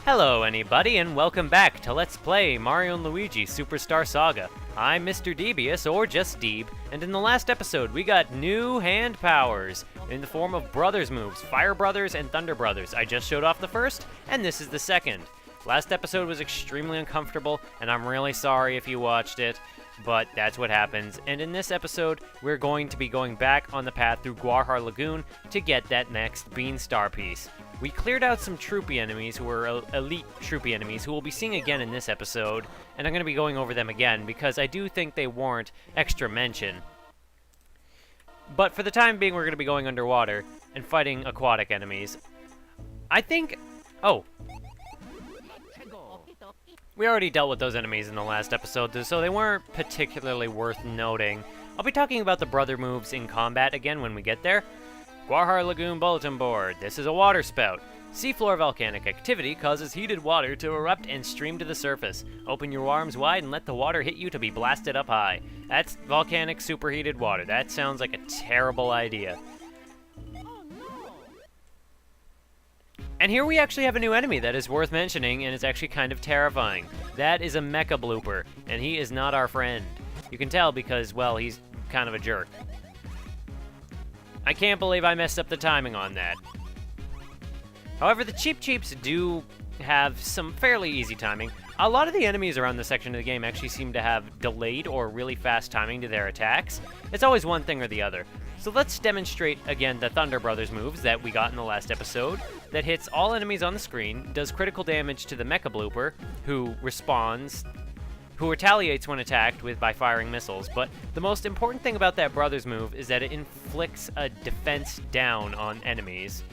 Hello anybody, and welcome back to Let's Play Mario & Luigi Superstar Saga. I'm Mr. Devious, or just Deeb, and in the last episode we got new hand powers in the form of Brothers moves, Fire Brothers and Thunder Brothers. I just showed off the first, and this is the second. Last episode was extremely uncomfortable, and I'm really sorry if you watched it, but that's what happens. And in this episode, we're going to be going back on the path through Gwarhar Lagoon to get that next Beanstar piece. We cleared out some troopy enemies who were elite troopy enemies who we'll be seeing again in this episode, and I'm going to be going over them again because I do think they warrant extra mention. But for the time being, we're going to be going underwater and fighting aquatic enemies. I think... Oh. We already dealt with those enemies in the last episode, so they weren't particularly worth noting. I'll be talking about the brother moves in combat again when we get there. Gwarhar Lagoon Bulletin Board. This is a water spout. Seafloor volcanic activity causes heated water to erupt and stream to the surface. Open your arms wide and let the water hit you to be blasted up high. That's volcanic superheated water. That sounds like a terrible idea. And here we actually have a new enemy that is worth mentioning and is actually kind of terrifying. That is a Mecca Blooper, and he is not our friend. You can tell because, well, he's kind of a jerk. I can't believe I messed up the timing on that. However, the Cheep Cheeps do have some fairly easy timing. A lot of the enemies around this section of the game actually seem to have delayed or really fast timing to their attacks. It's always one thing or the other. So let's demonstrate again the Thunder Brothers moves that we got in the last episode that hits all enemies on the screen, does critical damage to the Mecca Blooper, who retaliates when attacked by firing missiles, but the most important thing about that Brothers move is that it inflicts a defense down on enemies.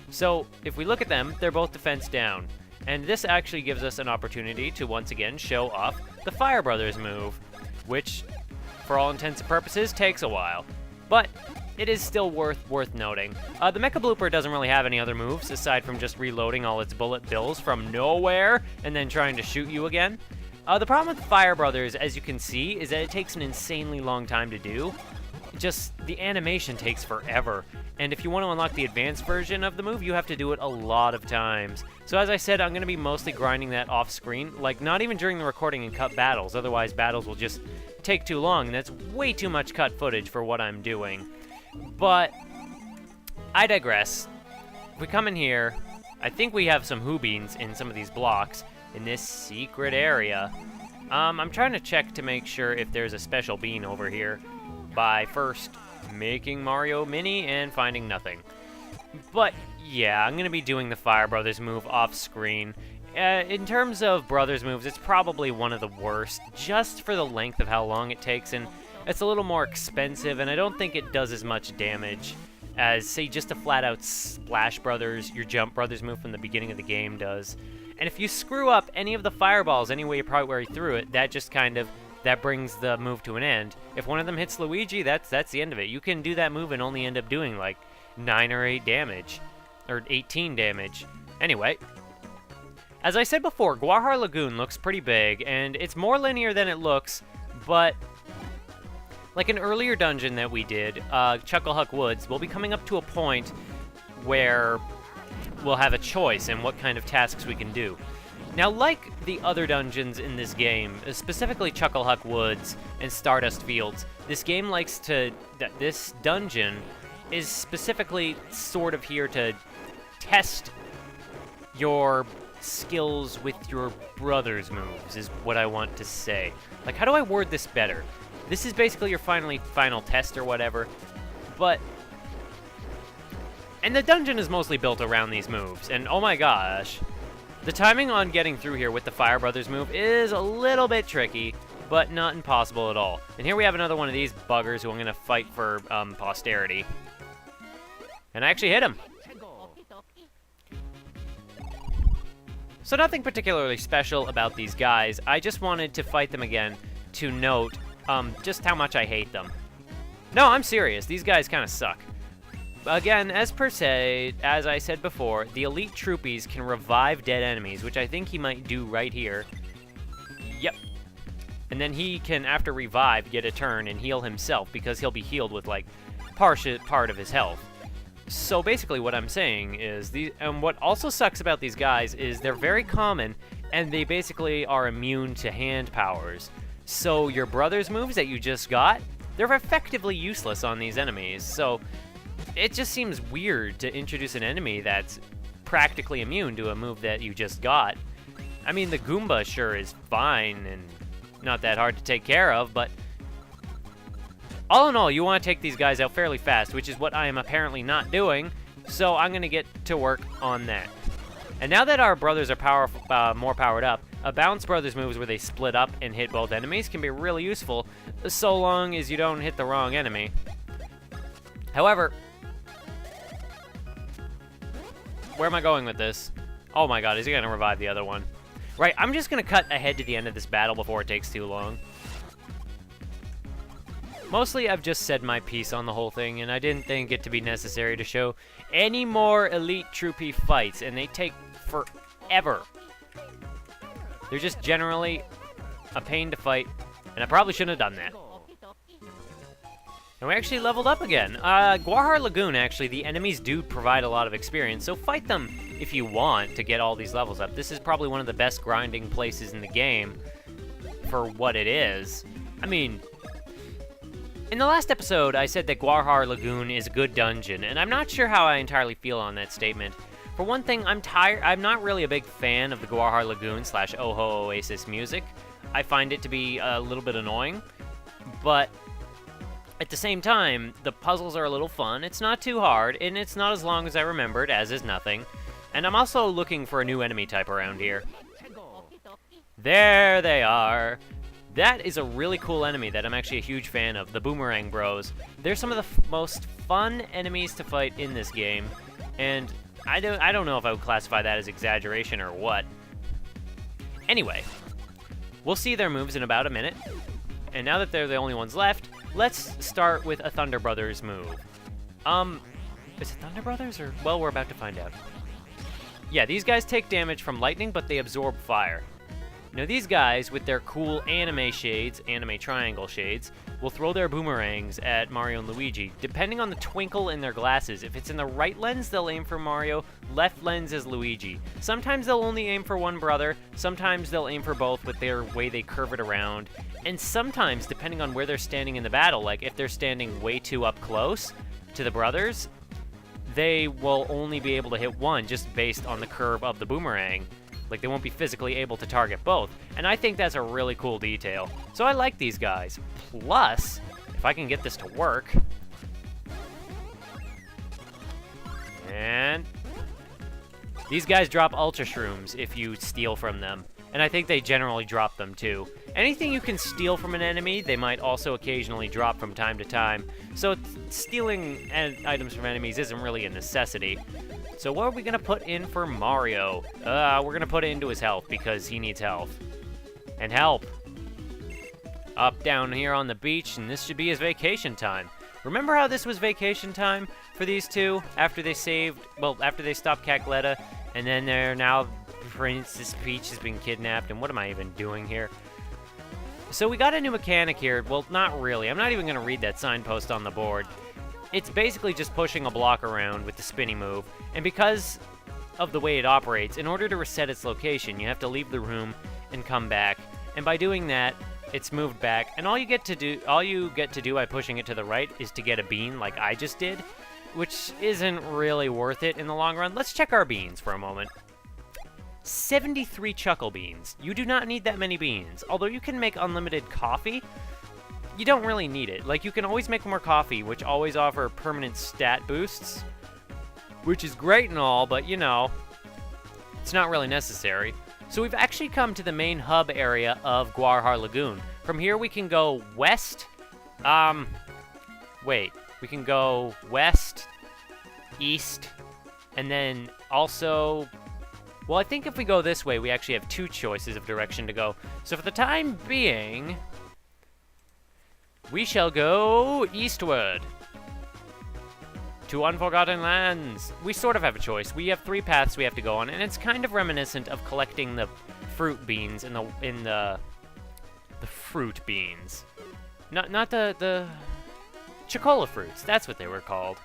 So, if we look at them, they're both defense down, and this actually gives us an opportunity to once again show off the Fire Brothers move, which, for all intents and purposes, takes a while, but it is still worth noting. The Mecca Blooper doesn't really have any other moves, aside from just reloading all its bullet bills from nowhere, and then trying to shoot you again. The problem with Fire Brothers, as you can see, is that it takes an insanely long time to do. Just, the animation takes forever. And if you want to unlock the advanced version of the move, you have to do it a lot of times. So as I said, I'm going to be mostly grinding that off screen, like not even during the recording and cut battles, otherwise battles will just take too long, and that's way too much cut footage for what I'm doing. But, I digress. If we come in here, I think we have some Hoobeans in some of these blocks in this secret area. I'm trying to check to make sure if there's a special bean over here by first making Mario Mini and finding nothing. But yeah, I'm going to be doing the Fire Brothers move off screen. In terms of Brothers moves, it's probably one of the worst, just for the length of how long it takes, and it's a little more expensive, and I don't think it does as much damage as, say, just a flat-out Splash Brothers, your Jump Brothers move from the beginning of the game does. And if you screw up any of the fireballs any way you probably through it, that just that brings the move to an end. If one of them hits Luigi, that's the end of it. You can do that move and only end up doing like 9 or 8 damage, or 18 damage. Anyway, as I said before, Gwarhar Lagoon looks pretty big, and it's more linear than it looks, but like an earlier dungeon that we did, Chucklehuck Woods, we'll be coming up to a point where we'll have a choice in what kind of tasks we can do. Now, like the other dungeons in this game, specifically Chucklehuck Woods and Stardust Fields, this dungeon is specifically sort of here to test your skills with your brother's moves, is what I want to say. Like, how do I word this better? This is basically your final test or whatever, and the dungeon is mostly built around these moves, and oh my gosh, the timing on getting through here with the Fire Brothers move is a little bit tricky, but not impossible at all. And here we have another one of these buggers who I'm going to fight for posterity. And I actually hit him. So nothing particularly special about these guys. I just wanted to fight them again to note just how much I hate them. No, I'm serious. These guys kind of suck. Again, as I said before, the elite troopies can revive dead enemies, which I think he might do right here. Yep. And then he can, after revive, get a turn and heal himself, because he'll be healed with, like, part of his health. So basically what I'm saying is, what also sucks about these guys is they're very common, and they basically are immune to hand powers. So your brother's moves that you just got, they're effectively useless on these enemies. So it just seems weird to introduce an enemy that's practically immune to a move that you just got. I mean, the Goomba sure is fine and not that hard to take care of, but all in all, you want to take these guys out fairly fast, which is what I am apparently not doing, so I'm going to get to work on that. And now that our brothers are more powered up, a Bounce Brothers moves where they split up and hit both enemies can be really useful, so long as you don't hit the wrong enemy. However, where am I going with this? Oh my god, is he going to revive the other one? Right, I'm just going to cut ahead to the end of this battle before it takes too long. Mostly, I've just said my piece on the whole thing, and I didn't think it to be necessary to show any more Elite Troopy fights, and they take forever. They're just generally a pain to fight, and I probably shouldn't have done that. And we actually leveled up again. Gwarhar Lagoon, actually, the enemies do provide a lot of experience, so fight them if you want to get all these levels up. This is probably one of the best grinding places in the game for what it is. I mean, in the last episode, I said that Gwarhar Lagoon is a good dungeon, and I'm not sure how I entirely feel on that statement. For one thing, I'm not really a big fan of the Gwarhar Lagoon / Oho Oasis music. I find it to be a little bit annoying, but at the same time, the puzzles are a little fun, it's not too hard, and it's not as long as I remembered, as is nothing. And I'm also looking for a new enemy type around here. There they are! That is a really cool enemy that I'm actually a huge fan of, the Boomerang Bros. They're some of the most fun enemies to fight in this game, and I don't know if I would classify that as exaggeration or what. Anyway, we'll see their moves in about a minute, and now that they're the only ones left, let's start with a Thunder Brothers move. Is it Thunder Brothers or... Well, we're about to find out. Yeah, these guys take damage from lightning, but they absorb fire. Now these guys, with their cool anime shades, anime triangle shades, will throw their boomerangs at Mario and Luigi, depending on the twinkle in their glasses. If it's in the right lens, they'll aim for Mario, left lens is Luigi. Sometimes they'll only aim for one brother, sometimes they'll aim for both with their way they curve it around, and sometimes, depending on where they're standing in the battle, like if they're standing way too up close to the brothers, they will only be able to hit one just based on the curve of the boomerang. Like, they won't be physically able to target both. And I think that's a really cool detail. So I like these guys. Plus, if I can get this to work... And... these guys drop Ultra Shrooms if you steal from them. And I think they generally drop them, too. Anything you can steal from an enemy, they might also occasionally drop from time to time. So stealing items from enemies isn't really a necessity. So what are we going to put in for Mario? We're going to put it into his health because he needs health. And help. Up down here on the beach, and this should be his vacation time. Remember how this was vacation time for these two after they after they stopped Cacletta, and then they're now Princess Peach has been kidnapped, and what am I even doing here? So we got a new mechanic here. Well, not really. I'm not even going to read that signpost on the board. It's basically just pushing a block around with the spinny move, and because of the way it operates, in order to reset its location, you have to leave the room and come back, and by doing that, it's moved back, and all you get to do by pushing it to the right is to get a bean like I just did, which isn't really worth it in the long run. Let's check our beans for a moment. 73 Chuckle Beans. You do not need that many beans. Although you can make unlimited coffee, you don't really need it. Like, you can always make more coffee, which always offer permanent stat boosts, which is great and all, but, you know, it's not really necessary. So we've actually come to the main hub area of Gwarhar Lagoon. From here we can go west, we can go west, east, and then also... Well, I think if we go this way, we actually have two choices of direction to go. So for the time being, we shall go eastward to Unforgotten Lands. We sort of have a choice. We have 3 paths we have to go on, and it's kind of reminiscent of collecting the fruit beans in the fruit beans. Not the Chocola fruits. That's what they were called.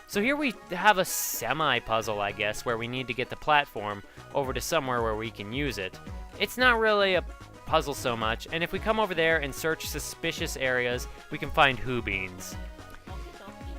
So here we have a semi-puzzle, I guess, where we need to get the platform over to somewhere where we can use it. It's not really a puzzle so much, and if we come over there and search suspicious areas, we can find Who Beans.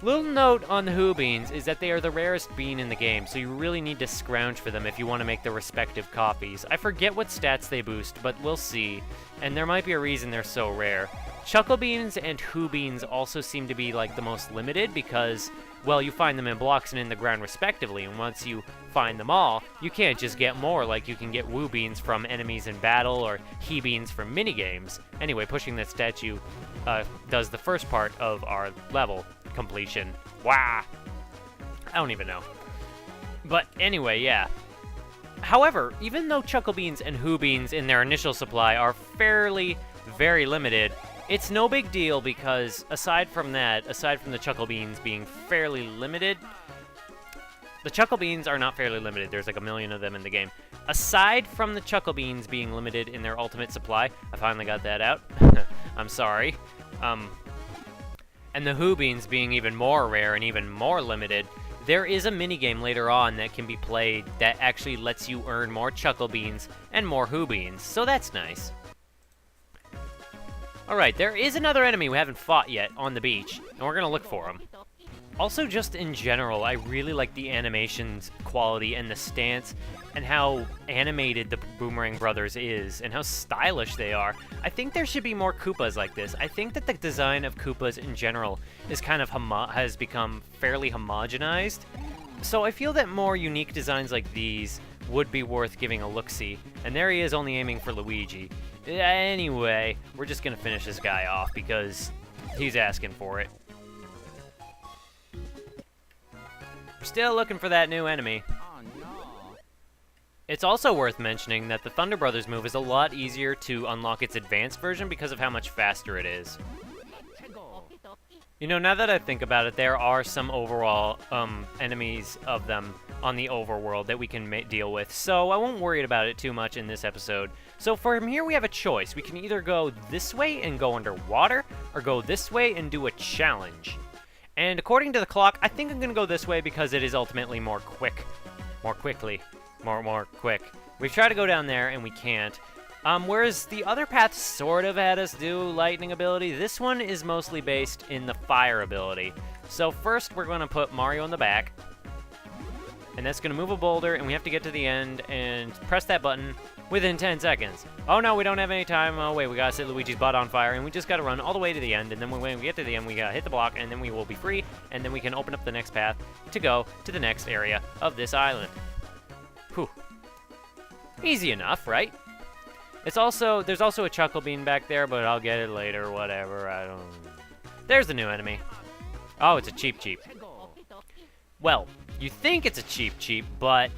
Little note on the Who Beans is that they are the rarest bean in the game, so you really need to scrounge for them if you want to make the respective copies. I forget what stats they boost, but we'll see, and there might be a reason they're so rare. Chuckle Beans and Who Beans also seem to be like the most limited because, well, you find them in blocks and in the ground respectively, and once you find them all, you can't just get more like you can get Woo Beans from enemies in battle or He Beans from minigames. Anyway, pushing that statue does the first part of our level completion. Wah! I don't even know. But anyway, yeah. However, even though Chuckle Beans and Who Beans in their initial supply are very limited, it's no big deal because aside from the Chuckle Beans being fairly limited, the Chuckle Beans are not fairly limited. There's like a million of them in the game. Aside from the Chuckle Beans being limited in their ultimate supply, I finally got that out. I'm sorry. And the Who Beans being even more rare and even more limited, there is a minigame later on that can be played that actually lets you earn more Chuckle Beans and more Who Beans, so that's nice. Alright, there is another enemy we haven't fought yet on the beach, and we're gonna look for him. Also, just in general, I really like the animations quality and the stance and how animated the Boomerang Brothers is and how stylish they are. I think there should be more Koopas like this. I think that the design of Koopas in general is kind of has become fairly homogenized. So I feel that more unique designs like these would be worth giving a look-see. And there he is, only aiming for Luigi. Anyway, we're just gonna finish this guy off because he's asking for it. We're still looking for that new enemy. Oh no. It's also worth mentioning that the Thunder Brothers move is a lot easier to unlock its advanced version because of how much faster it is. You know, now that I think about it, there are some overall enemies of them on the overworld that we can deal with, so I won't worry about it too much in this episode. So from here we have a choice. We can either go this way and go underwater, or go this way and do a challenge. And according to the clock, I think I'm gonna go this way because it is ultimately more quick. More quick. We've tried to go down there and we can't. Whereas the other path sort of had us do lightning ability, this one is mostly based in the fire ability. So first we're gonna put Mario in the back, and that's gonna move a boulder, and we have to get to the end and press that button within 10 seconds. Oh no, we don't have any time. Oh wait, we gotta set Luigi's butt on fire, and we just gotta run all the way to the end, and then when we get to the end, we gotta hit the block, and then we will be free, and then we can open up the next path to go to the next area of this island. Whew. Easy enough, right? There's also a Chuckle Bean back there, but I'll get it later, whatever, I don't... There's the new enemy. Oh, it's a Cheep Cheep. Well, you think it's a Cheep Cheep, but...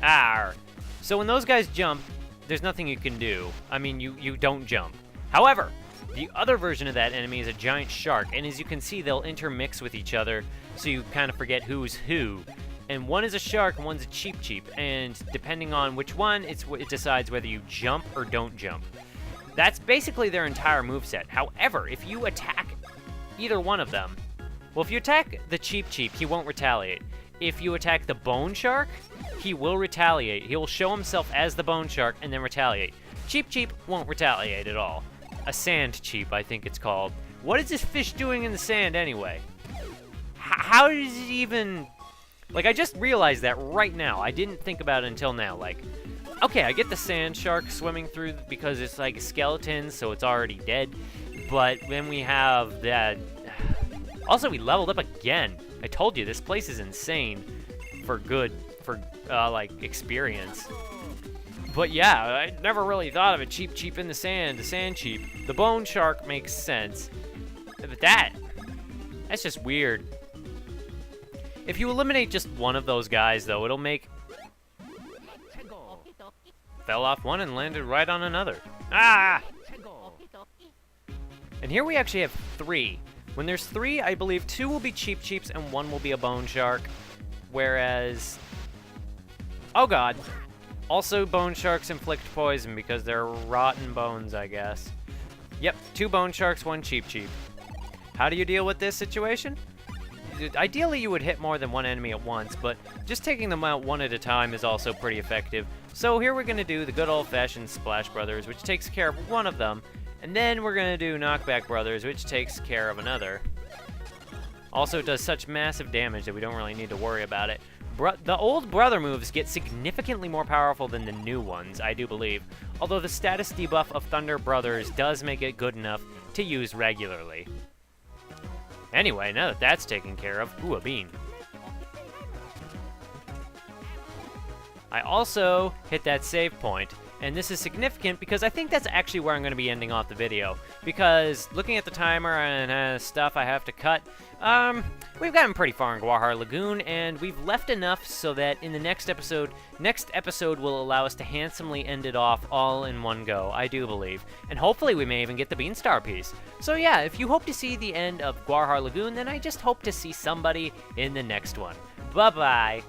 Arr. So when those guys jump, there's nothing you can do. I mean, you don't jump. However, the other version of that enemy is a giant shark, and as you can see, they'll intermix with each other, so you kind of forget who's who. And one is a shark and one's a Cheep Cheep, and depending on which one, it decides whether you jump or don't jump. That's basically their entire moveset. However, if you attack either one of them, well, if you attack the Cheep Cheep, he won't retaliate. If you attack the Bone Shark, he will retaliate. He will show himself as the Bone Shark and then retaliate. Cheep Cheep won't retaliate at all. A Sand Cheep, I think it's called. What is this fish doing in the sand anyway? How does it even... Like, I just realized that right now. I didn't think about it until now. Like, okay, I get the sand shark swimming through because it's like a skeleton, so it's already dead. But then we have that... Also, we leveled up again. I told you, this place is insane for like, experience. But yeah, I never really thought of a Cheep Cheep in the sand, a Sand Cheep. The Bone Shark makes sense. But that's just weird. If you eliminate just one of those guys, though, it'll make... Fell off one and landed right on another. Ah! And here we actually have 3. When there's 3, I believe 2 will be Cheep Cheeps and 1 will be a Bone Shark. Whereas... Oh god. Also, Bone Sharks inflict poison because they're rotten bones, I guess. Yep, 2 Bone Sharks, 1 Cheep Cheep. How do you deal with this situation? ideally you would hit more than one enemy at once, but just taking them out one at a time is also pretty effective. So here we're going to do the good old-fashioned Splash Brothers, which takes care of one of them, and then we're going to do Knockback Brothers, which takes care of another. Also, it does such massive damage that we don't really need to worry about it. The old brother moves get significantly more powerful than the new ones, I do believe, although the status debuff of Thunder Brothers does make it good enough to use regularly. Anyway, now that that's taken care of, ooh, a bean. I also hit that save point, and this is significant because I think that's actually where I'm going to be ending off the video, because looking at the timer and stuff I have to cut, we've gotten pretty far in Gwarhar Lagoon, and we've left enough so that in the next episode will allow us to handsomely end it off all in one go, I do believe. And hopefully we may even get the Beanstar piece. So yeah, if you hope to see the end of Gwarhar Lagoon, then I just hope to see somebody in the next one. Bye-bye.